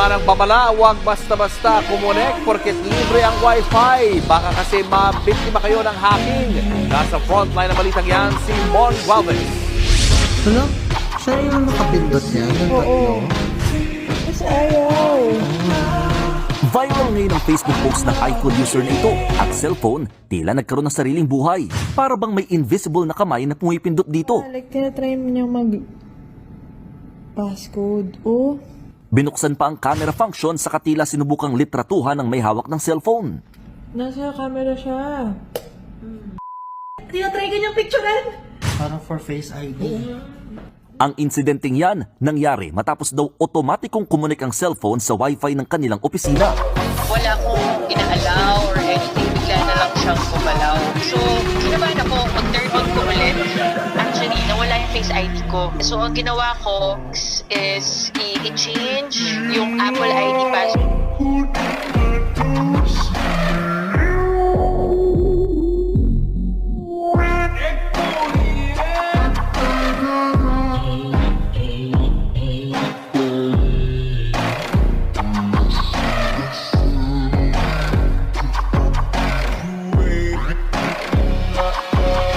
naman ang babala, huwag basta-basta kumonek porket libre ang wifi. Baka kasi mabiktima kayo ng hacking. Nasa frontline ng balitang yan, si Mon Gualvez. Ano? Siya yung nakapindot niya? Oo. Kasi ayaw. Viral ngayon ang Facebook post ng iCloud user na ito. Ang cellphone, tila nagkaroon ng sariling buhay. Para bang may invisible na kamay na pumipindot dito. Like, tinatry mo niyang passcode. Oh. Binuksan pa ang camera function sa katila sinubukang litratuhan ng may hawak ng cellphone. Nasa camera siya. Tinatry ka niyang picturean. Parang for Face ID. Ang insidenteng yan nangyari matapos daw otomatikong kumunik ang cellphone sa wifi ng kanilang opisina. Wala akong inaalaw or anything, bigla na lang siyang gumalaw. So, kinabahan ako, mag-turn on ko ulit. Actually, nawala yung Face ID ko. So, ang ginawa ko is i-change yung Apple